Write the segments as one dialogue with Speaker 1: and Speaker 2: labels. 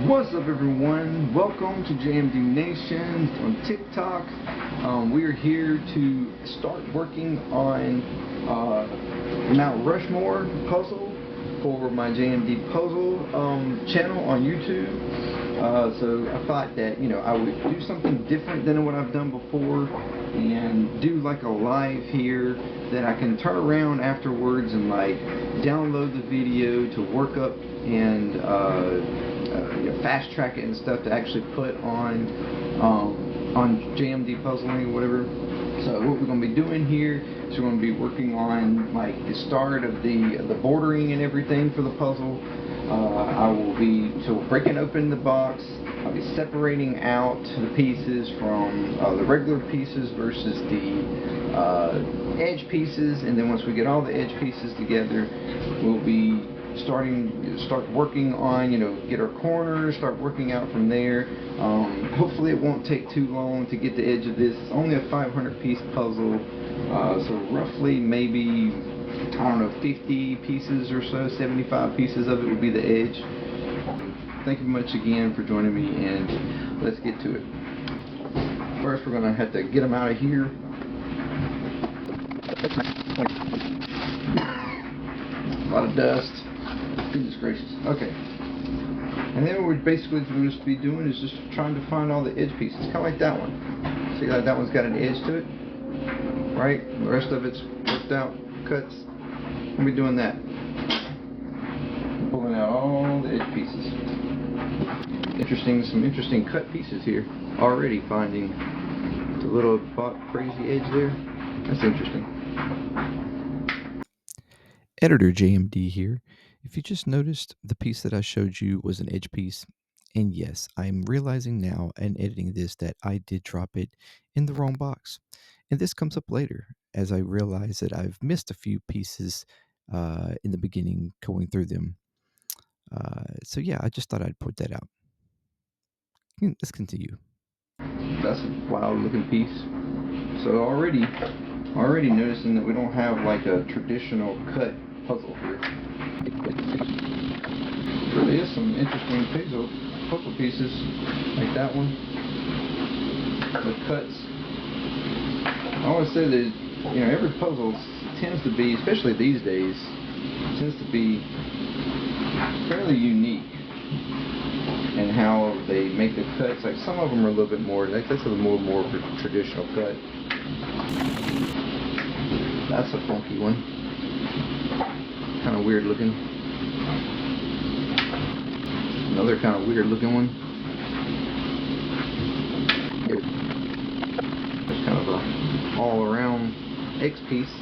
Speaker 1: What's up, everyone? Welcome to JMD Nation on TikTok. We are here to start working on Mount Rushmore puzzle for my JMD puzzle channel on YouTube. So I thought that I would do something different than what I've done before and do like a live here that I can turn around afterwards and like download the video to work up and fast track it and stuff to actually put on JMD puzzling or whatever. So what we're going to be doing here is we're going to be working on like the start of the bordering and everything for the puzzle. I will be breaking open the box. I'll be separating out the pieces from the regular pieces versus the edge pieces, and then once we get all the edge pieces together, we'll be start working on, get our corners, start working out from there. Hopefully it won't take too long to get the edge of this. It's only a 500 piece puzzle, so roughly maybe, I don't know, 50 pieces or so, 75 pieces of it will be the edge. Thank you much again for joining me, and let's get to it. First we're going to have to get them out of here. A lot of dust. Goodness gracious. Okay. And then what we're basically just be doing is just trying to find all the edge pieces. Kind of like that one. See that one's got an edge to it? Right? The rest of it's worked out, cuts. We'll be doing that. Pulling out all the edge pieces. Some interesting cut pieces here. Already finding the little crazy edge there. That's interesting.
Speaker 2: Editor JMD here. If you just noticed, the piece that I showed you was an edge piece. And yes, I'm realizing now and editing this that I did drop it in the wrong box. And this comes up later as I realize that I've missed a few pieces in the beginning going through them. So yeah, I just thought I'd put that out. Let's continue.
Speaker 1: That's a wild looking piece. So already noticing that we don't have like a traditional cut puzzle here. There really is some interesting puzzle pieces, like that one, with cuts. I always say that every puzzle tends to be, especially these days, tends to be fairly unique in how they make the cuts. Like some of them are a little bit more, that's a little more of a traditional cut. That's a funky one. Kind of weird looking. Another kind of weird looking one. There's kind of a all around X piece.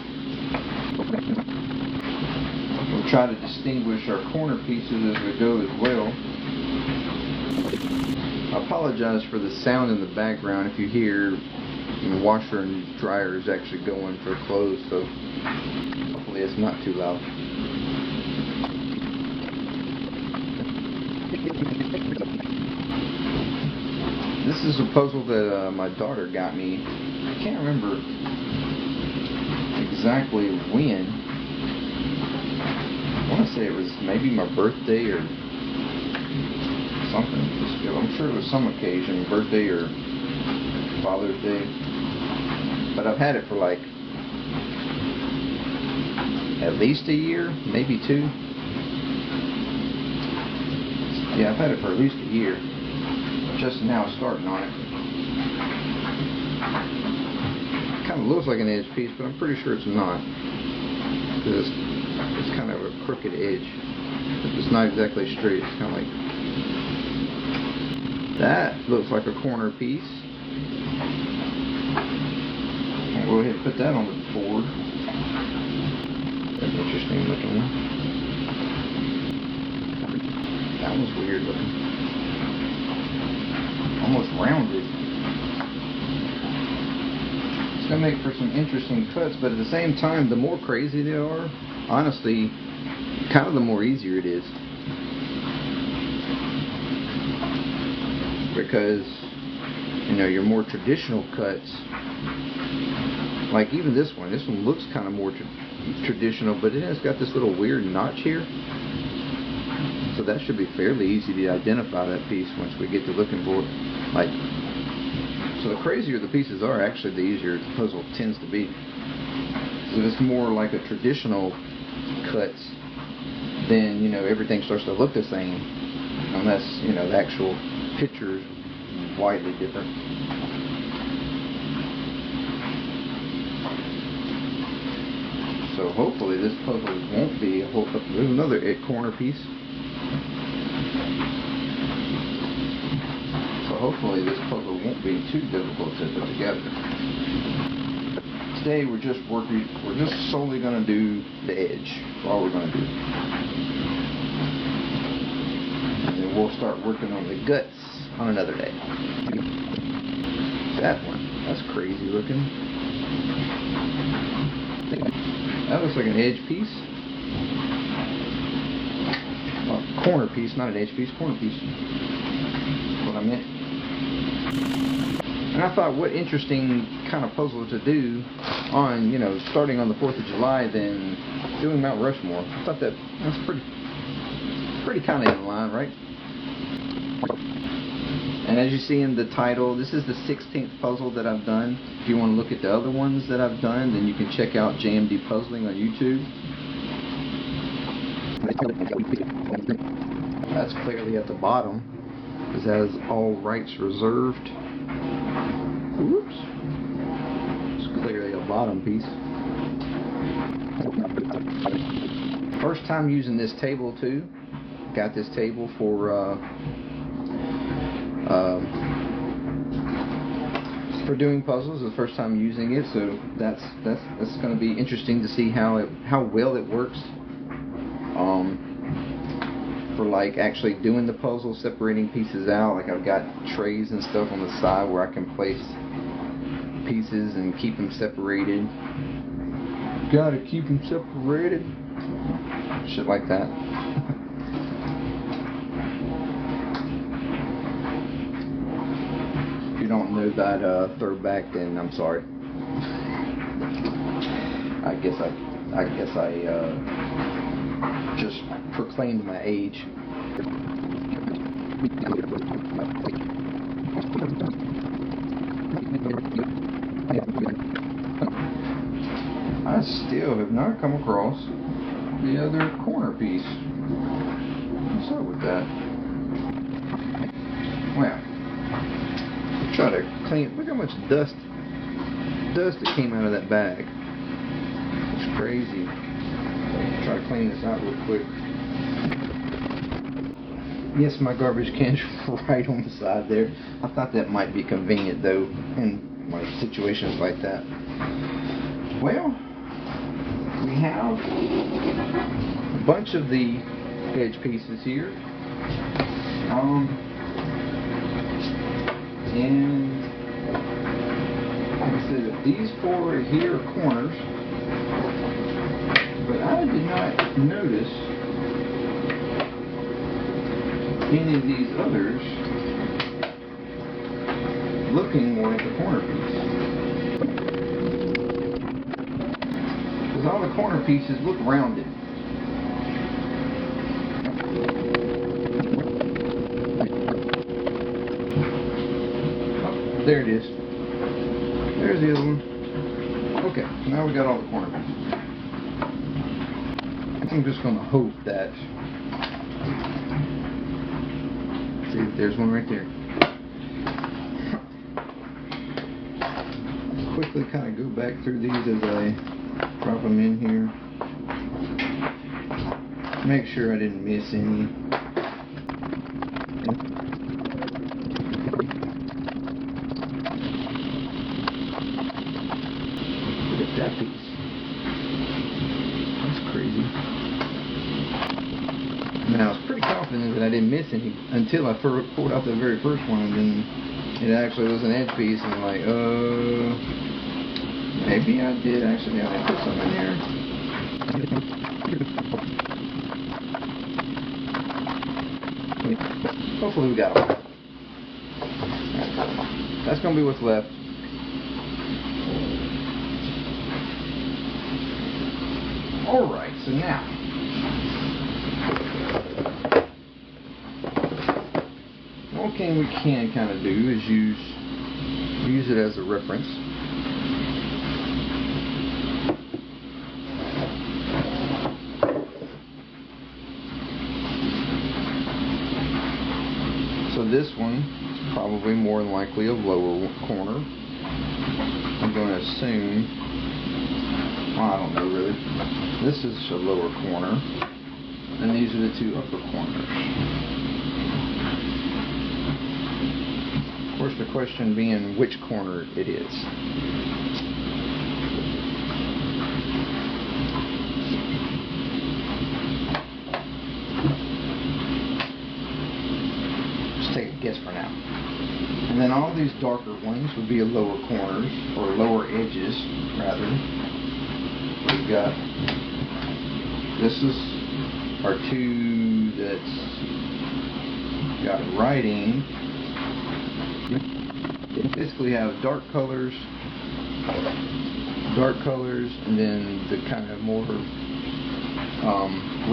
Speaker 1: We'll try to distinguish our corner pieces as we go as well. I apologize for the sound in the background if you hear the washer and dryer is actually going for clothes, so hopefully it's not too loud. This is a puzzle that my daughter got me. I can't remember exactly when. I want to say it was maybe my birthday or something. I'm sure it was some occasion, birthday or Father's Day. But I've had it for like at least a year, maybe 2. Yeah, I've had it for at least a year. Just now starting on it. Kind of looks like an edge piece, but I'm pretty sure it's not. Because it's kind of a crooked edge. It's not exactly straight. It's kind of like... That looks like a corner piece. I'll go ahead and put that on the board. That's an interesting looking one. That one's weird looking. Almost rounded. It's going to make for some interesting cuts, but at the same time, the more crazy they are, honestly, kind of the more easier it is. Because, your more traditional cuts, like even this one looks kind of more traditional, but it has got this little weird notch here. So that should be fairly easy to identify that piece once we get to looking for it. Like, so the crazier the pieces are, actually, the easier the puzzle tends to be. So if it's more like a traditional cuts, then, you know, everything starts to look the same, unless, you know, the actual picture is widely different. So hopefully this puzzle won't be a whole. There's another corner piece. So hopefully this puzzle won't be too difficult to put together. Today we're just solely going to do the edge. That's all we're going to do. And then we'll start working on the guts on another day. That one, that's crazy looking. That looks like an edge piece. Well, corner piece, not an edge piece, corner piece. That's what I meant. And I thought, what interesting kind of puzzle to do on, you know, starting on the 4th of July than doing Mount Rushmore. I thought that's pretty kind of in line, right? And as you see in the title, this is the 16th puzzle that I've done. If you want to look at the other ones that I've done, then you can check out JMD Puzzling on YouTube. That's clearly at the bottom. This has all rights reserved. Oops. It's clearly a bottom piece. First time using this table too. Got this table for doing puzzles. It's the first time using it, so that's going to be interesting to see how well it works. For like actually doing the puzzle, separating pieces out. Like I've got trays and stuff on the side where I can place pieces and keep them separated. Gotta keep them separated. Shit like that. If you don't know that throwback, then I'm sorry. I guess I just proclaimed my age. I still have not come across the other corner piece. What's up with that? Well, try to clean. Look how much dust that came out of that bag. It's crazy. Try to clean this out real quick. Yes, my garbage can's right on the side there. I thought that might be convenient though in like situations like that. Well, we have a bunch of the edge pieces here. And like I said, these four here are corners. But I did not notice any of these others looking more like the corner piece. Because all the corner pieces look rounded. Oh, there it is. There's the other one. Okay, now we got all the corner pieces. I'm just going to hope that. See, there's one right there. Quickly kind of go back through these as I drop them in here. Make sure I didn't miss any. Look at that piece. That's crazy. And I was pretty confident that I didn't miss any until I pulled out the very first one, and then it actually was an edge piece, and I'm like, maybe I did actually. I put some in there. Hopefully we got them. That's going to be what's left. Alright, so now one thing we can kind of do is use it as a reference. So this one is probably more than likely a lower corner. I'm going to assume, well, I don't know really. This is a lower corner, and these are the two upper corners. Of course, the question being which corner it is. Take a guess for now. And then all these darker ones would be lower corners, or lower edges, rather. We've got, this is our two that's got writing. You basically have dark colors, and then the kind of more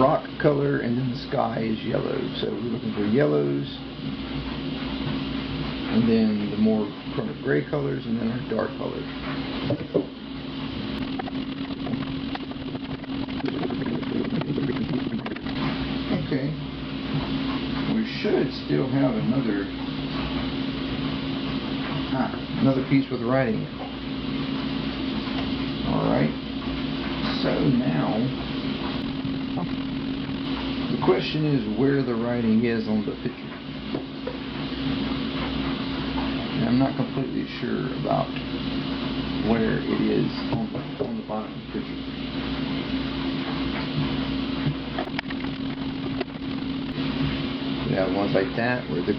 Speaker 1: rock color, and then the sky is yellow. So we're looking for yellows, and then the more gray colors, and then our dark colors. Okay, we should still have another piece with writing. Alright, so now the question is where the writing is on the picture. And I'm not completely sure about where it is on the bottom of the picture. We have ones like that where the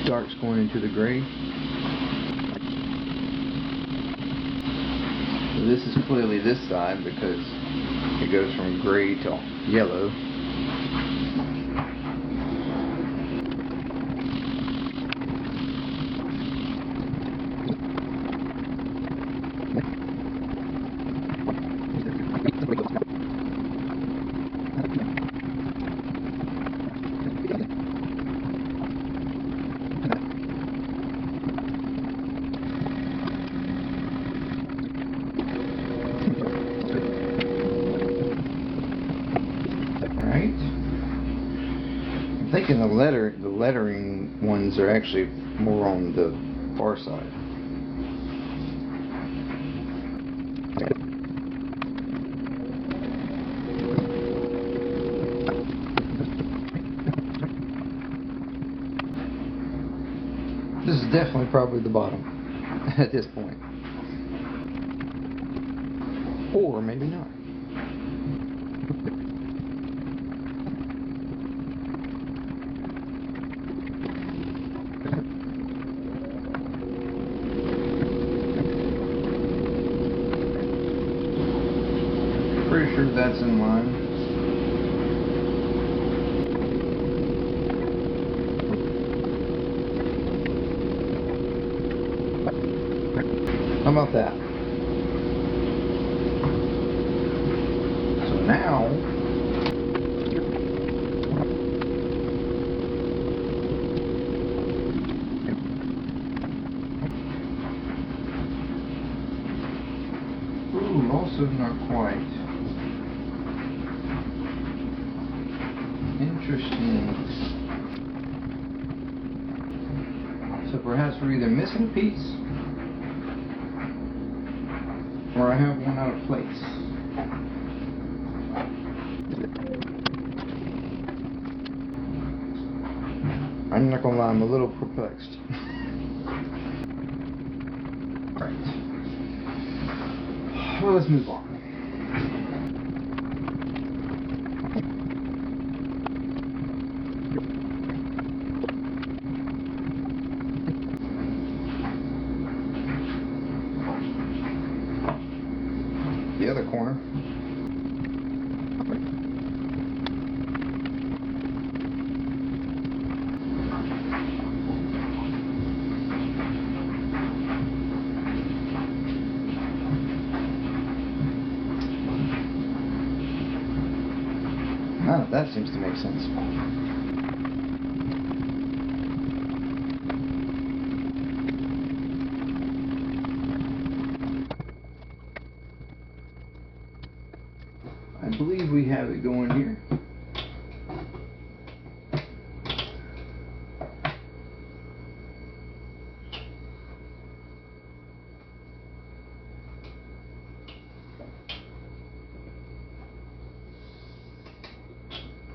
Speaker 1: dark's going into the gray. So this is clearly this side because it goes from gray to yellow. I'm thinking the lettering ones are actually more on the far side. This is definitely probably the bottom at this point. Or maybe not. Pretty sure that's in line. How about that? So now, ooh, also not quite. Interesting. So perhaps we're either missing a piece, or I have one out of place. I'm not gonna lie, I'm a little perplexed. Alright. Well, let's move on. The other corner. Now that seems to make sense. I believe we have it going here.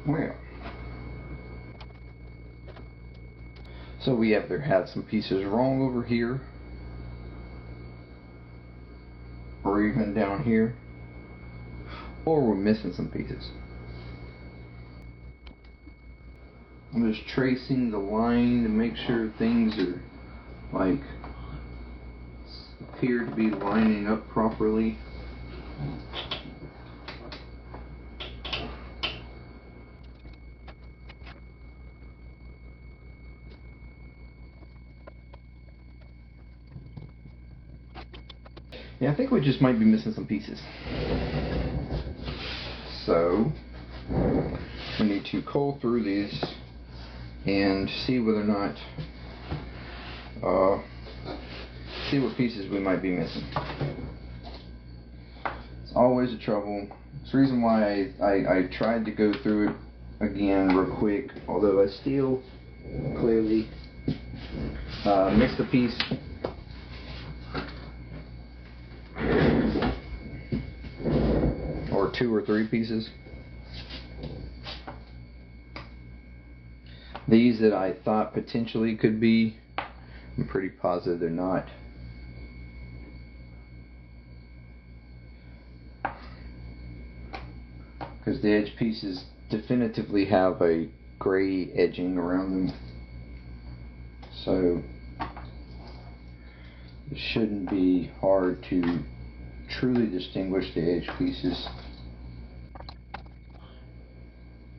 Speaker 1: Well, so we either have some pieces wrong over here, or even down here, or we're missing some pieces. I'm just tracing the line to make sure things are like appear to be lining up properly. Yeah, I think we just might be missing some pieces. So we need to cull through these and see whether or not see what pieces we might be missing. It's always a trouble. It's the reason why I tried to go through it again real quick, although I still clearly missed a piece. Or 2 or 3 pieces. These that I thought potentially could be, I'm pretty positive they're not. Because the edge pieces definitively have a gray edging around them. So it shouldn't be hard to truly distinguish the edge pieces.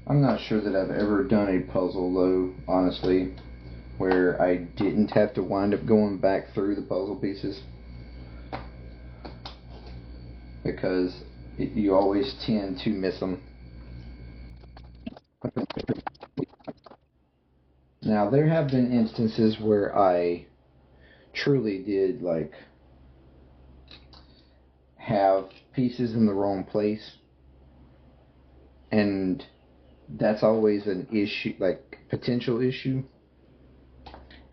Speaker 1: I'm not sure that I've ever done a puzzle though, honestly, where I didn't have to wind up going back through the puzzle pieces, because you always tend to miss them. Now there have been instances where I truly did like have pieces in the wrong place, and that's always an issue, like potential issue,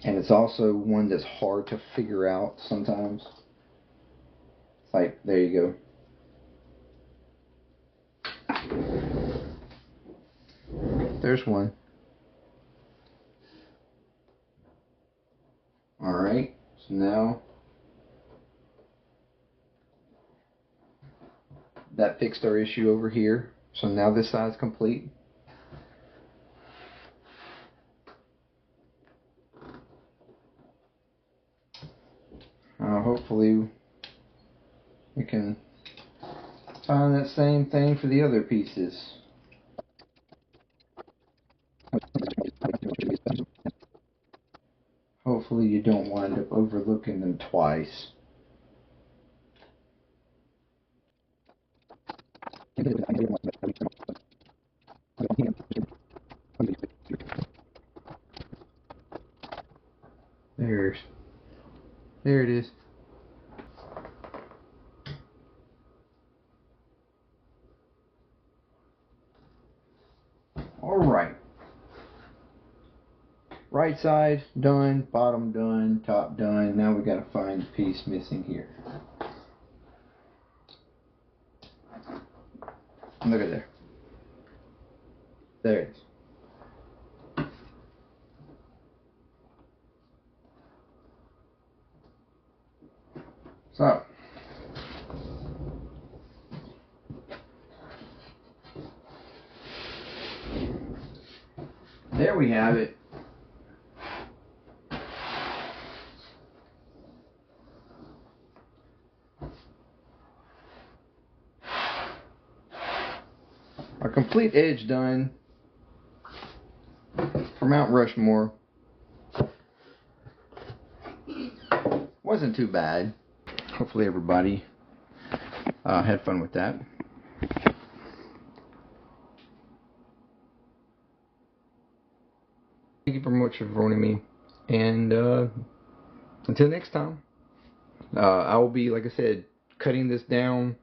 Speaker 1: and it's also one that's hard to figure out sometimes. It's like, there you go. There's one. Alright, so now that fixed our issue over here. So now this side's complete. Hopefully we can find that same thing for the other pieces. Hopefully you don't wind up overlooking them twice. There it is. Alright. Right side done, bottom done, top done. Now we gotta find the piece missing here. Look at there. There it is. So there we have it. A complete edge done for Mount Rushmore. Wasn't too bad. Hopefully everybody had fun with that. Thank you very much for joining me, and until next time, I will be, like I said, cutting this down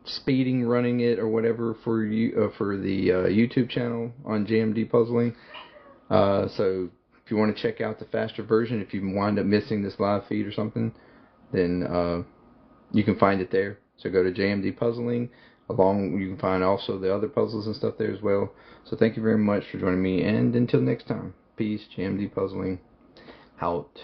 Speaker 1: speeding running it or whatever for you for the YouTube channel on JMD Puzzling. So if you want to check out the faster version, if you wind up missing this live feed or something, then you can find it there. So go to JMD Puzzling. You can find also the other puzzles and stuff there as well. So thank you very much for joining me, and until next time, peace. JMD Puzzling out.